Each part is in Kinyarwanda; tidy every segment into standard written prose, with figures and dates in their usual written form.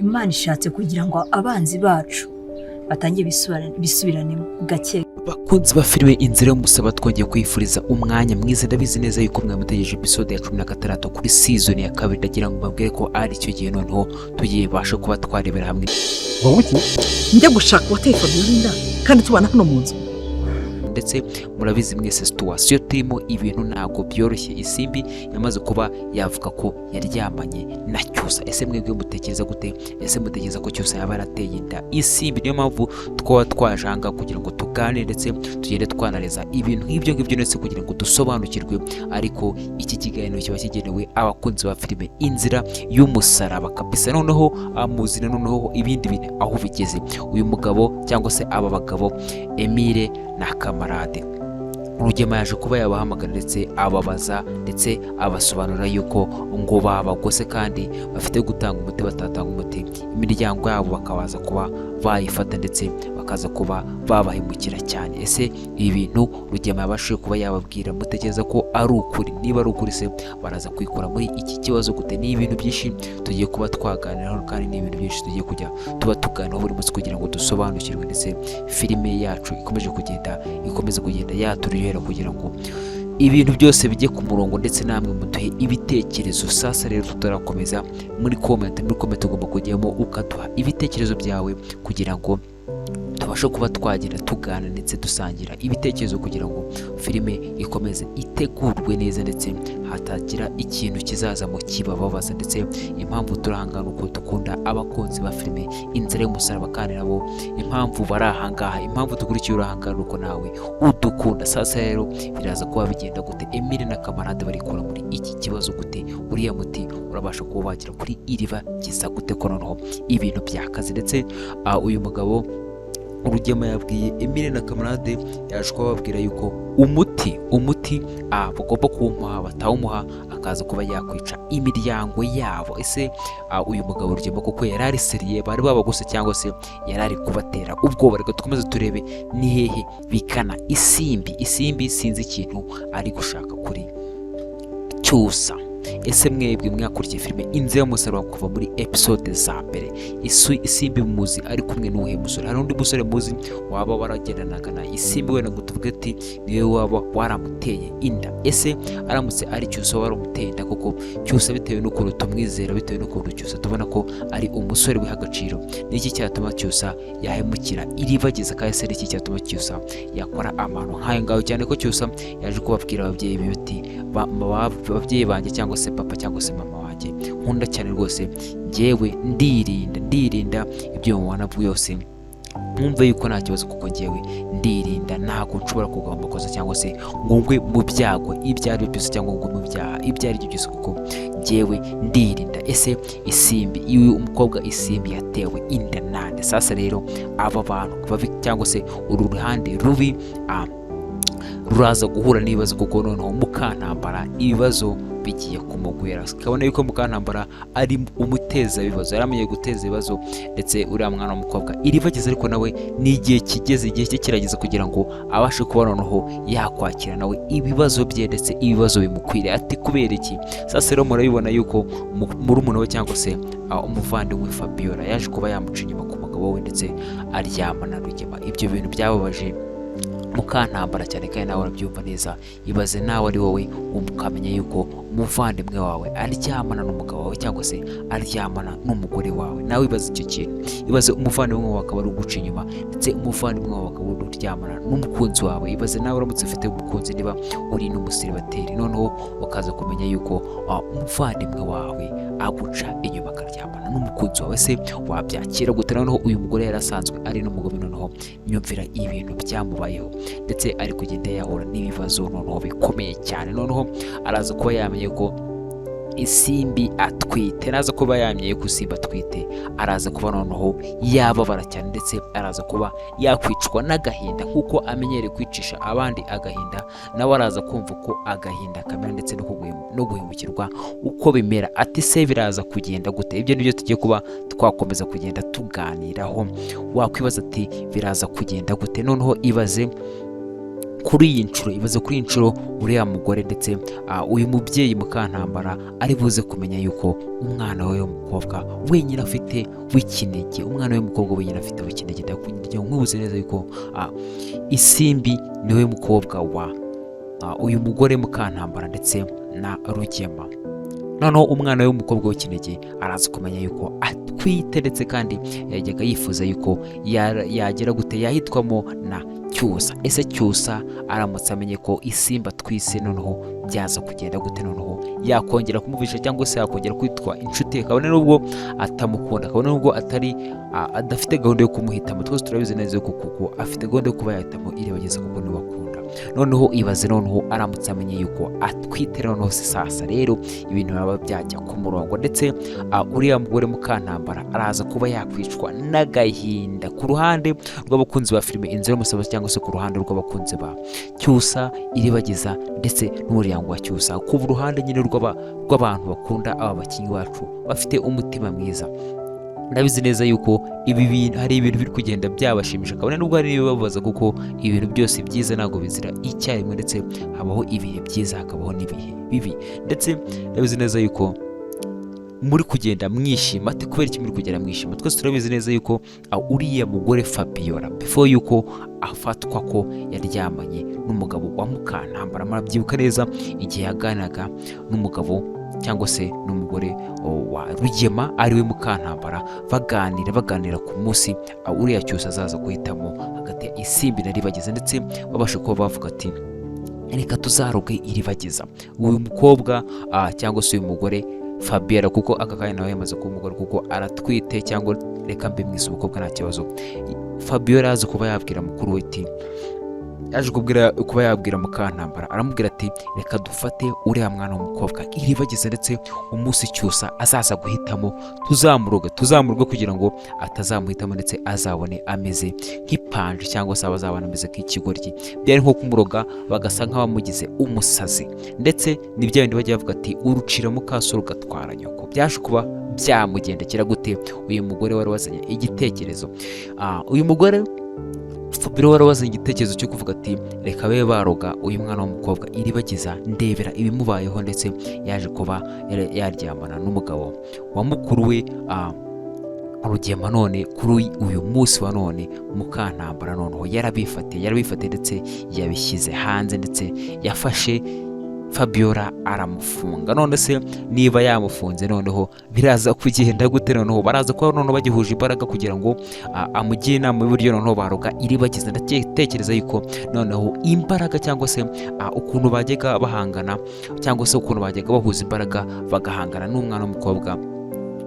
Imana ishatse kugira ngo abanzi bacu batangiye bisubiranemo gake. Bakunzi ba filime Inzira y'Umusaraba, twongeye kwifuriza umwanya mwiza. Ndabizi neza yuko mwamutegereje episode ya 16 kuri season ya 2. Ndagira ngo mbabwire ko ari cyo gihe noneho tugiye basha kuba twarebera hamwe. Wowe iki? Njye gushaka watefa birinda kandi tubana hano mu nzu. Ndetse murabizi mwese situation turimo, ibintu ntago byoroshye. Isimbi yamaze kuba yavuga ko yaryamanye na Cyusa. Ese mwebwe mutekereza gute? Ese mutekereza ko Cyusa yaba yarateye inda Isimbi? Niyo mpamvu twajanga kugira ngo tuganire ndetse tugende twanareza ibintu nk'ibyo ngibyo ndetse kugira ngo dusobanukirwe. Ariko iki kiganiro kiba kigenewe abakunzi ba filime Inzira y'Umusaraba kabisa. Noneho amuzina noneho ibindi bintu aho bigeze. Uyu mugabo cyangwa se aba bagabo Emile na Kamarade, Rugema yaje kuba yabahamagara ndetse ababaza ndetse abasobanura yuko ngo babagose kandi bafite gutanga umuti, batatanga umuti imiryango yabo bakabaza kuba bayifata ndetse bakaza kuba babahemukira cyane. Ese ibi bintu Rugema yabashije kuba yababwira, mutekereza ko ari ukuri? Niba ari ukuri se baraza kwikura muri iki kibazo gute? Ni ibintu byinshi tugiye kuba twaganiraho kandi ni ibintu byinshi tugiye kujya tuba tuganiraho buri munsi kugira ngo dusobanukirwe ndetse filime yacu ikomeze kugenda yaturihera kugira ngo ibintu byose bijye ku murongo ndetse namwe muduhe ibitekerezo. Sasa rero tutarakomeza, muri comment ugomba kujyamo ukaduha ibitekerezo byawe kugira ngo tubashe kuba twagenda tugana ndetse dusangira ibitekerezo kugira ngo filime ikomeze itegurwe neza ndetse hatagira ikintu kizaza mu kibababaza. Ndetse impamvu turahangana uko dukunda abakunzi ba filime Inzira y'Umusaraba kandi nabo impamvu barahangaha, impamvu dukurikiye urahangana uko nawe udukunda. Sasa rero biraza kuba bigenda gute? Emile na Kamarade barikura muri iki kibazo gute? Uriya muti urabasha kuba wagira kuri iriba gisa gute ko noneho ibintu byakaze? Ndetse uyu mugabo Rugema yabwiye Emile na Kamarade, yaje kubabwira yuko umuti bagomba kuwumuha, batawumuha akaza kuba yakwica imiryango yabo. Ese uyu mugabo Rugema kuko yari ari seriye, bari babagose cyangwa se yari ari kubatera ubwoba? Reka dukomeze turebe ni hehe bikana Isimbi sinzi ikintu ari gushaka kuri Cyusa. Ese mwebwe mwakurikiye filime Inzira y'Umusaraba kuva muri episode za mbere, Isimbi muzi ari kumwe n'uwuhe musore? Hari undi musore muzi waba waragendanaga na Isimbi wenda ngo tuvuge ati niwe waba waramuteye inda? Ese aramutse ari Cyusa waramuteye inda koko, Cyusa bitewe n'ukuntu tumwizera, bitewe n'ukuntu Cyusa tubona ko ari umusore wiha agaciro, n'iki cyatuma Cyusa yahemukira iribagiza? Kandi se n'iki cyatuma Cyusa yakora amano nk'ayo ngayo? Cyane ko Cyusa yaje kubabwira ababyeyi be ati ababyeyi banjye cyangwa se papa cyangwa se mama wanjye nkunda cyane rwose, njyewe ndirinda ibyo mubona byose, mwumve yuko nta kibazo kuko njyewe ndirinda, ntabwo nshobora kugwa mu makosa cyangwa se ngo ngwe mu byago ibyo ari byo byose cyangwa ngo mu byaha ibyo ari byo byose kuko njyewe ndirinda. Ese Isimbi, uyu umukobwa Isimbi yatewe inda nande? Sasa rero aba bantu babi cyangwa se uru ruhande rubi ruraza guhura n'ibibazo kuko noneho Mukantambara ibibazo bigiye kumugwera. Kabone yuko Mukantambara ari umuteza ibibazo, yaramenye guteza ibibazo ndetse uriya mwana w'umukobwa iribagiza, ariko nawe ni igihe kigeze, igihe cye kirageze kugira ngo abashe kuba noneho yakwakira nawe ibibazo bye ndetse ibibazo bimukwiriye. Ati kubera iki? Sasa rero murabibona yuko murumuna we cyangwa se umuvandimwe Fabiola yaje kuba yamuca inyuma ku mugabo we ndetse aryamana na Rugema. Ibyo bintu byababaje Mukantambara cyane kandi nawe urabyumva neza. Ibaze nawe ari wowe ukamenya yuko umuvandimwe wawe aryamana n'umugabo wawe cyangwa se aryamana n'umugore wawe. Nawe ibaze icyo kintu, ibaze umuvandimwe wawe akaba ari uguca inyuma ndetse umuvandimwe wawe akaba ari uryamana n'umukunzi wawe. Ibaze nawe uramutse ufite umukunzi, niba uri n'umusiribateri, noneho ukaza kumenya yuko umuvandimwe wawe aguca inyuma akaryamana n'umukunzi wawe. Se wabyakira gute? Noneho uyu mugore yarasanzwe ari n'umugabo, noneho nyumvira ibintu byamubayeho ndetse ari kugenda yahura n'ibibazo noneho bikomeye cyane. Noneho araza kuba yamenye ko Isimbi atwite, araza kuba yamenye ko Isimbi atwite, araza kuba noneho yababara cyane ndetse araza kuba yakwicwa n'agahinda nk'uko amenyereye kwicisha abandi agahinda. Nawe araza kumva ko agahinda kamera ndetse no guhemukirwa uko bimera. Ati se biraza kugenda gute? Ibyo nibyo tugiye kuba twakomeza kugenda tuganiraho. Wakwibaza ati biraza kugenda gute? Noneho ibaze kuri iyi nshuro, ibaze kuri iyi nshuro uriya mugore ndetse uyu mubyeyi Mukantambara ari buze kumenya yuko umwana we w'umukobwa wenyine afite w'ikinege, umwana we w'umukobwa wenyine afite w'ikinege. Ndakugira ngo nkubuze neza yuko Isimbi niwe mukobwa wa uyu mugore Mukantambara ndetse na Rugema. Noneho umwana we w'umukobwa w'ikinege araza kumenya yuko atwite ndetse kandi yajyaga yifuza yuko yagera gute yahitwamo na Cyusa. Ese Cyusa aramutse amenye ko Isimbi atwise, noneho byaza kugenda gute? Noneho yakongera kumuvisha cyangwa se yakongera kwitwa inshuti, kabone nubwo atamukunda, kabone nubwo adafite gahunda yo kumuhitamo. Twese turabizi neza kuko afite gahunda yo kuba yahitamo Iribagiza kuko niwe akunda. Noneho ibaze, noneho aramutse amenye yuko atwite, noneho sasa rero ibintu baba byajya ku murongo, ndetse uriya mugore Mukantambara araza kuba yakwicwa n'agahinda ku ruhande rw'abakunzi ba filime Inzira y'Umusazi cyangwa se ku ruhande rw'abakunzi ba Cyusa, Iribagiza ndetse n'umuryango wa Cyusa, ku ruhande nyine rw'abantu bakunda aba bakinnyi bacu bafite umutima mwiza. Ndabizi neza yuko hari ibintu biri kugenda byabashimisha, kabone nubwo hari ibibabaza, kuko ibintu byose byiza ntabwo bizira icyarimwe, ndetse habaho ibihe byiza hakabaho n'ibihe bibi. Ndetse ndabizi neza yuko muri kugenda mwishima. Ati kubera iki muri kugenda mwishima? Twese turabizi neza yuko uriya mugore Fabiola before yuko afatwa ko yaryamanye n'umugabo wa Mukantambara, murabyibuka neza igihe yaganiraga n'umugabo cyangwa se n'umugore wa Rugema ariwe Mukantambara, baganira ku munsi uriya Cyusa azaza guhitamo hagati ya Isimbi na Iribagiza, ndetse babasha kuba bavuga ati reka tuzaroge Iribagiza. Uyu mukobwa cyangwa se uyu mugore Fabiola, kuko aka kanya nawe yamaze kuba umugore kuko aratwite, cyangwa reka mbe mwise umukobwa nta kibazo. Fabiola aza kuba yabwira mukuru we ati yaje kuba yabwira Mukantambara, aramubwira ati reka dufate uriya mwana w'umukobwa Iribagiza, ndetse umunsi Cyusa azaza guhitamo tuzamuroga kugira ngo atazamuhitamo, ndetse azabone ameze nk'ipanje cyangwa se abazabona ameze nk'ikigoryi. Byari nko kumuroga bagasa nk'abamugize umusazi, ndetse nibyo bindi bajya bavuga ati urucira mukasoro ugatwara nyoko. Byaje kuba byamugendekera gute uyu mugore wari wazanye igitekerezo? Uyu mugore Fabiola wari wazanye igitekerezo cyo kuvuga ati reka babe baroga uyu mwana w'umukobwa Iribagiza, ndebera ibimubayeho, ndetse yaje kuba yaryamana n'umugabo wa mukuru we Rugema. None kuri uyu munsi wa none Mukantambara noneho yarabifatiye ndetse yabishyize hanze, ndetse yafashe Fabiola aramufunga. None se niba yamufunze, noneho biraza kugenda gute? Noneho baraza kuba noneho bagihuje imbaraga kugira ngo amugire inama y'uburyo noneho baroga Iribagiza. Ndatekereza yuko noneho imbaraga cyangwa se ukuntu bajyaga bahangana, cyangwa se ukuntu bajyaga bahuza imbaraga bagahangana n'umwana w'umukobwa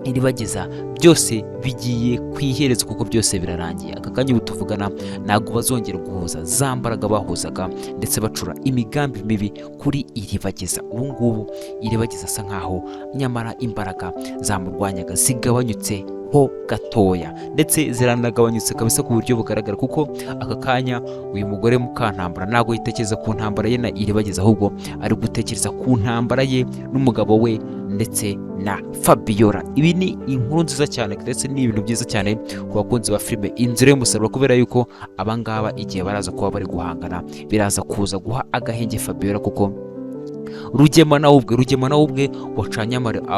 Iribagiza, byose bigiye kwihereza kuko byose birarangiye. Aka kanya ubu tuvugana ntabwo bazongera guhuza za mbaraga bahuzaga, ndetse bacura imigambi mibi kuri Iribagiza. Ubu ngubu Iribagiza asa nkaho nyamara imbaraga zamurwanyaga zigabanyutse ho gatoya, ndetse ziranagabanyutse kabisa ku buryo bugaragara, kuko aka kanya uyu mugore Mukantambara ntabwo yitekereza ku ntambara ye na Iribagiza, ahubwo ari gutekereza ku ntambara ye n'umugabo we ndetse na Fabiola. Ibi ni inkuru nziza cyane, ndetse ni ibintu byiza cyane ku bakunzi ba filime Inzira y'Umusaruro, kubera yuko abangaba igihe baraza kuba bari guhangana biraza kuza guha agahenge Fabiola, kuko Rugema nawe ubwe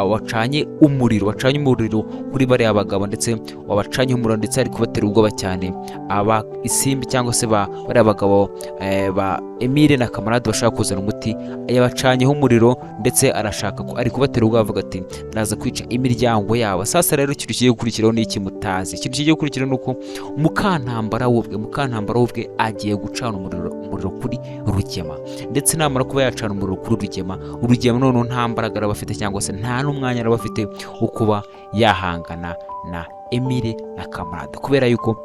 wacanye umuriro kuri bariya bagabo, ndetse wabacanye umuriro, ndetse ari kubatera ubwoba cyane aba Isimbi cyangwa se bariya bagabo ba Emile na Kamarade bashaka kuzana umuti, yabacanyeho umuriro, ndetse ari kubatera ubwoba, avuga ati ndaza kwica imiryango yabo. Sasa rero ikintu kigiye gukurikiraho ni iki mutazi? Ikintu kigiye gukurikiraho ni uko Mukantambara ubwe agiye gucana umuriro kuri Rugema, ndetse namara kuba yacana umuriro kuri Rugema noneho nta mbaraga araba afite, cyangwa se nta n'umwanya araba afite wo kuba yahangana na Emile na Kamarade, kubera yuko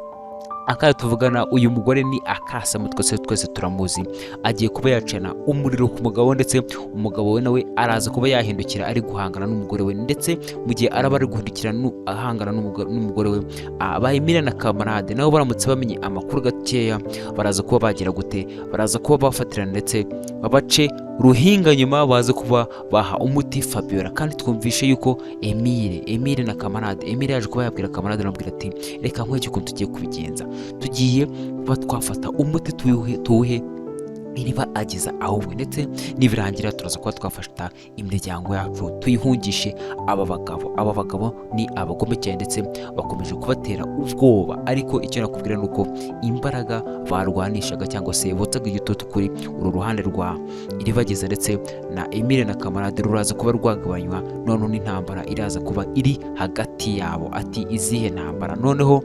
akaya tuvugana uyu mugore ni Akasamutwe, twese turamuzi, agiye kuba yacana umuriro ku mugabo, ndetse umugabo we nawe araza kuba yahindukira ari guhangana n'umugore we, ndetse mu gihe araba ari guhindukira ahangana n'umugore we ba Emile na Kamarade nabo baramutse bamenye amakuru gakeya baraza kuba bagira gute, baraza kuba bafatirana, ndetse babace ruhinga nyuma baze kuba baha umuti Fabiola. Kandi twumvishe yuko Emile na Kamarade, Emile yaje kuba yabwira Kamarade anamubwira ati reka nkwereke ukuntu tugiye kubigenza, tugiye kuba twafata umuti tuwuhe iriba ageza ahubwo, ndetse nibirangira turaza kuba twafata imiryango yacu tuyihungishe aba bagabo ni abagome cyane ndetse bakomeje kubatera ubwoba. Ariko icyo nakubwira nuko imbaraga barwanishaga cyangwa se botsaga igitutu kuri uru ruhande rwa Iribageza ndetse na Emile na kamarade ruraza kuba rwagabanywa, noneho n'intambara iraza kuba iri hagati yabo. Ati izihe ntambara? Noneho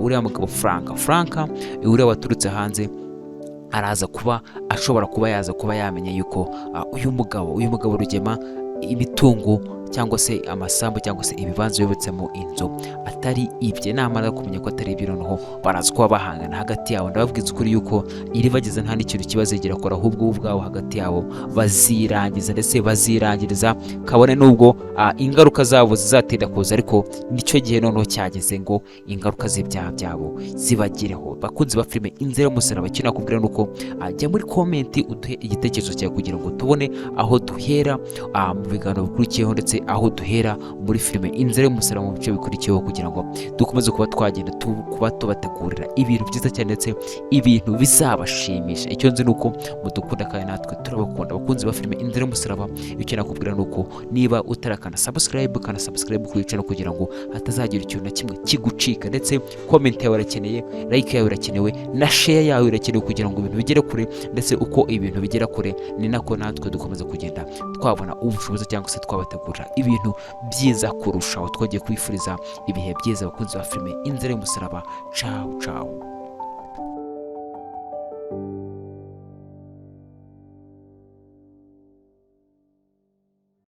uriya mugabo Frank uriya waturutse hanze araza kuba ashobora kuba yaza kuba yamenya yuko uyu mugabo Rugema imitungo cyangwa se amasambu cyangwa se ibibanza yubatsemo inzu atari ibye. Namara kumenya ko atari ibye, noneho baraza kuba bahangana hagati yabo. Ndababwiza ukuri yuko Iribageza nta n'ikintu kibazegera kora, ahubwo ubwabo hagati yabo bazirangiza ndetse bazirangiriza kabone n'ubwo ingaruka zabo zizatinda kuza, ariko nicyo gihe noneho cyageze ngo ingaruka z'ibyaha byabo zibagireho. Bakunzi ba filime Inzira y'Umusaraba, icyo nakubwira nuko jya muri komenti uduhe igitekerezo cyawe kugira ngo tubone aho duhera mu biganiro bikurikiyeho, ndetse aho duhera muri filime Inzira y'Umusaraba mu bice bikurikiyeho, kugira ngo dukomeze kuba twagenda kuba tubategurira ibintu byiza cyane ndetse ibintu bizabashimisha. Icyo nzi nuko mudukunda kandi natwe turabakunda. Bakunzi ba filime Inzira y'Umusaraba, icyo nakubwira nuko niba utarakana subscribe kuri channel kugira ngo hatazagira ikintu na kimwe kigucika, ndetse comment yawe irakeneye, like yawe irakenewe, na share yawe irakenewe kugira ngo ibintu bigere kure, ndetse uko ibintu bigera kure ni nako natwe dukomeza kugenda twabona ubushobozi cyangwa se twabategurira ibintu byiza kurushaho. Twagiye kwifuriza ibihe byiza bakunzi ba filime Inzira y'Umusaraba. Ciao ciao.